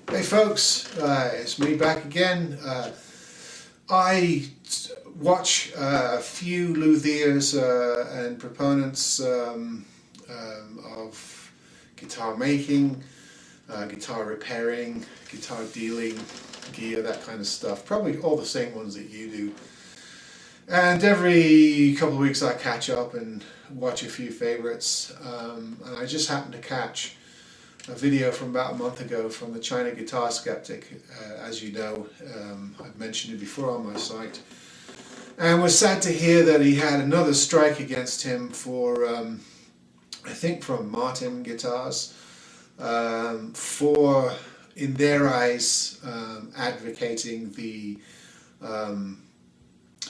Hey folks, it's me back again. I watch a few luthiers and proponents of guitar making, guitar repairing, guitar dealing, gear, that kind of stuff. Probably all the same ones that you do. And every couple of weeks I catch up and watch a few favorites. And I just happened to catch a video from about a month ago from the China guitar Sceptic. As you know, I've mentioned it before on my site, and was sad to hear that he had another strike against him for I think from Martin Guitars, for, in their eyes, advocating the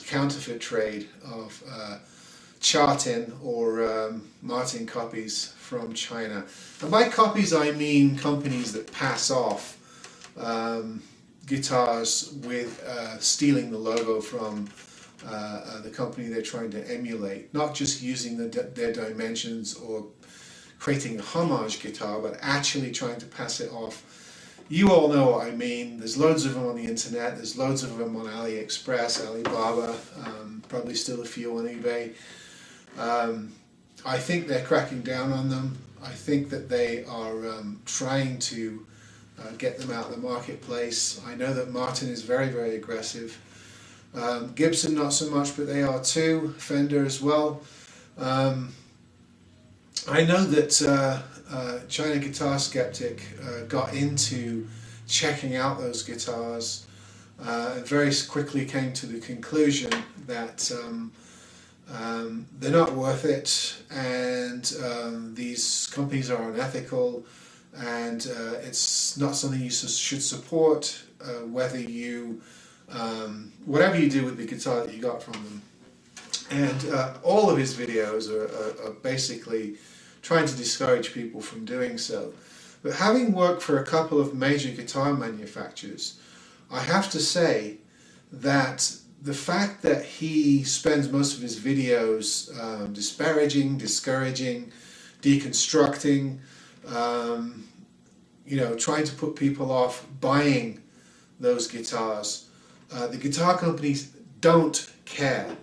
counterfeit trade of Chartin or Martin copies from China. And by copies I mean companies that pass off guitars with stealing the logo from the company they're trying to emulate, not just using their dimensions or creating a homage guitar, but actually trying to pass it off. You all know what I mean. There's loads of them on the internet, there's loads of them on AliExpress, Alibaba, probably still a few on eBay. I think they're cracking down on them. I think that they are trying to get them out of the marketplace. I know that Martin is very, very aggressive. Gibson not so much, but they are too. Fender as well. I know that China Guitar Sceptic got into checking out those guitars and very quickly came to the conclusion that they're not worth it, and these companies are unethical, and it's not something you should support, whether you whatever you do with the guitar that you got from them. And all of his videos are basically trying to discourage people from doing so. But having worked for a couple of major guitar manufacturers, I have to say that the fact that he spends most of his videos disparaging, discouraging, deconstructing, trying to put people off buying those guitars, the guitar companies don't care.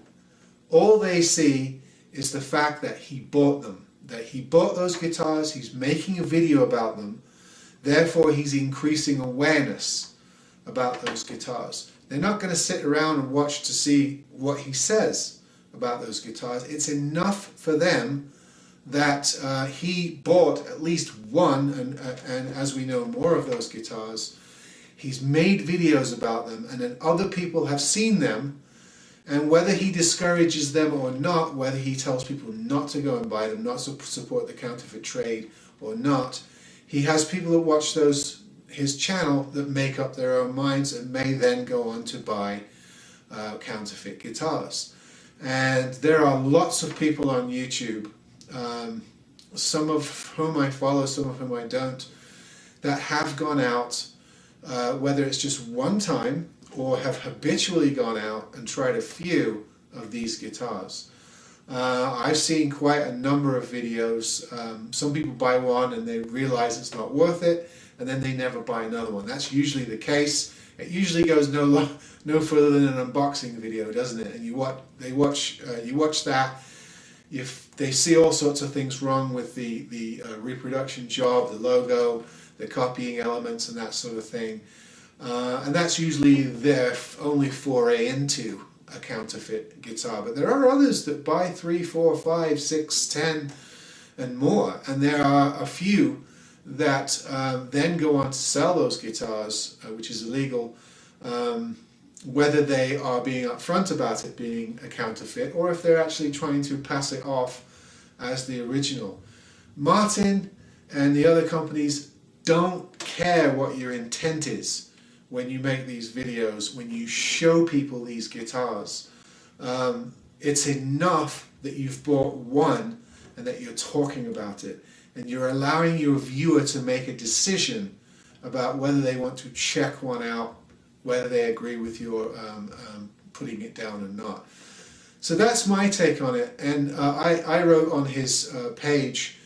All they see is the fact that he bought them, that he bought those guitars, he's making a video about them, therefore he's increasing awareness about those guitars. They're not going to sit around and watch to see what he says about those guitars. It's enough for them that he bought at least one, and as we know, more of those guitars. He's made videos about them, and then other people have seen them, and whether he discourages them or not, whether he tells people not to go and buy them, not to support the counterfeit trade or not, he has people that watch his channel that make up their own minds and may then go on to buy counterfeit guitars. And there are lots of people on YouTube, some of whom I follow, some of whom I don't, that have gone out, whether it's just one time or have habitually gone out and tried a few of these guitars. I've seen quite a number of videos. Some people buy one and they realize it's not worth it, and then they never buy another one. That's usually the case. It usually goes no further than an unboxing video, doesn't it? And you watch that. If they see all sorts of things wrong with the reproduction job, the logo, the copying elements, and that sort of thing, and that's usually their only foray into a counterfeit guitar. But there are others that buy 3, 4, 5, 6, 10, and more, and there are a few that then go on to sell those guitars, which is illegal, whether they are being upfront about it being a counterfeit or if they're actually trying to pass it off as the original. Martin and the other companies don't care what your intent is when you make these videos, when you show people these guitars. It's enough that you've bought one and that you're talking about it, and you're allowing your viewer to make a decision about whether they want to check one out, whether they agree with your putting it down or not. So that's my take on it, and I wrote on his page,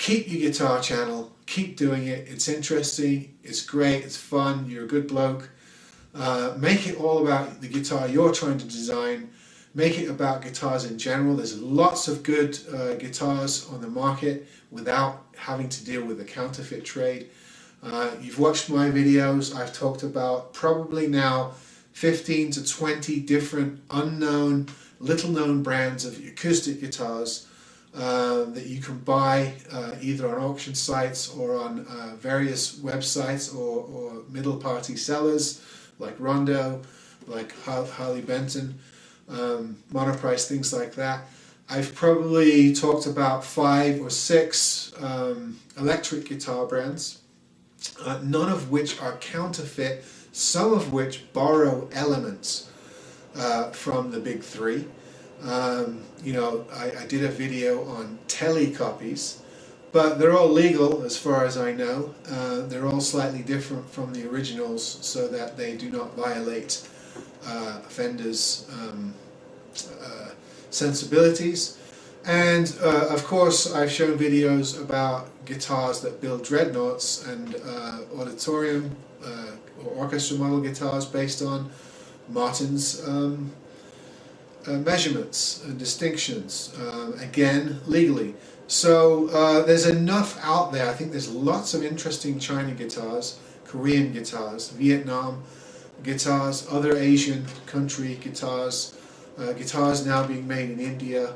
keep your guitar channel, keep doing it. It's interesting, it's great, it's fun, you're a good bloke. Make it all about the guitar you're trying to design. Make it about guitars in general. There's lots of good guitars on the market without having to deal with the counterfeit trade. You've watched my videos. I've talked about probably now 15 to 20 different unknown, little known brands of acoustic guitars that you can buy either on auction sites or on various websites or middle party sellers like Rondo, like Harley Benton, Monoprice, things like that. I've probably talked about 5 or 6 electric guitar brands, none of which are counterfeit, some of which borrow elements from the big 3. You know, I did a video on telecopies, but they're all legal as far as I know. They're all slightly different from the originals so that they do not violate Fender's sensibilities. And of course I've shown videos about guitars that build dreadnoughts and auditorium or orchestra model guitars based on Martin's measurements and distinctions, again legally. So there's enough out there. I think there's lots of interesting China guitars, Korean guitars, Vietnam guitars, other Asian country guitars, guitars now being made in India,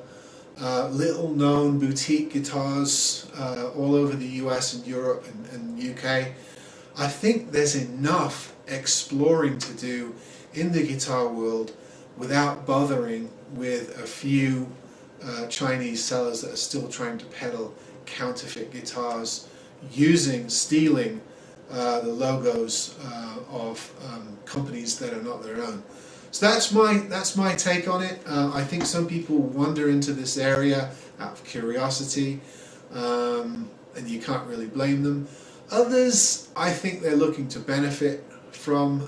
little known boutique guitars all over the US and Europe and UK. I think there's enough exploring to do in the guitar world without bothering with a few Chinese sellers that are still trying to peddle counterfeit guitars stealing the logos of companies that are not their own. So that's my take on it. I think some people wander into this area out of curiosity, and you can't really blame them. Others, I think they're looking to benefit from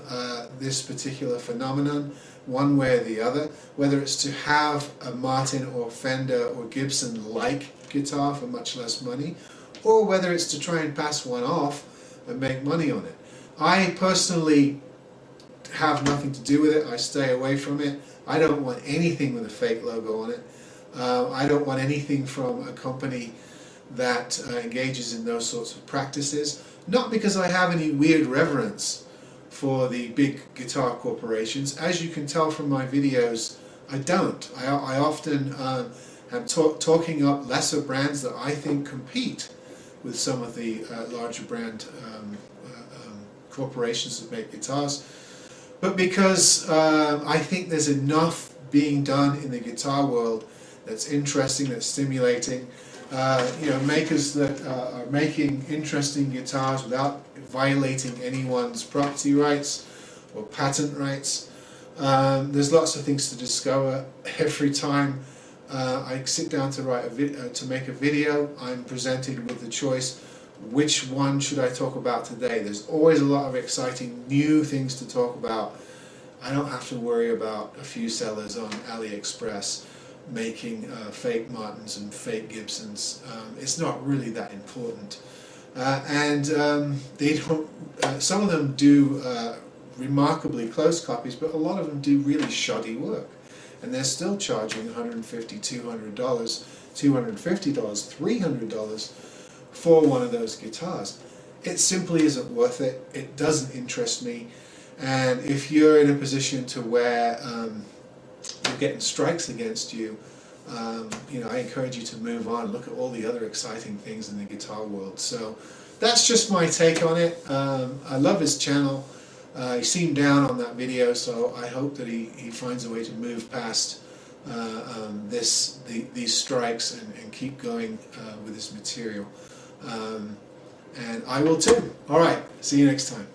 this particular phenomenon, one way or the other, whether it's to have a Martin or Fender or Gibson-like guitar for much less money, or whether it's to try and pass one off and make money on it. I personally have nothing to do with it. I stay away from it. I don't want anything with a fake logo on it. I don't want anything from a company that engages in those sorts of practices. Not because I have any weird reverence for the big guitar corporations. As you can tell from my videos, I don't. I often am talking up lesser brands that I think compete with some of the larger brand corporations that make guitars. But because I think there's enough being done in the guitar world that's interesting, that's stimulating. You know, makers that are making interesting guitars without violating anyone's property rights or patent rights. There's lots of things to discover every time I sit down to to make a video. I'm presented with the choice, which one should I talk about today? There's always a lot of exciting new things to talk about. I don't have to worry about a few sellers on AliExpress making fake Martins and fake Gibsons. It's not really that important. They don't. Some of them do remarkably close copies, but a lot of them do really shoddy work, and they're still charging $150, $200, $250, $300 for one of those guitars. It simply isn't worth it. It doesn't interest me. And if you're in a position to where you're getting strikes against you, you know, I encourage you to move on. Look at all the other exciting things in the guitar world. So that's just my take on it. I love his channel. He seemed down on that video, so I hope that he finds a way to move past these strikes and keep going with his material. And I will too. All right, see you next time.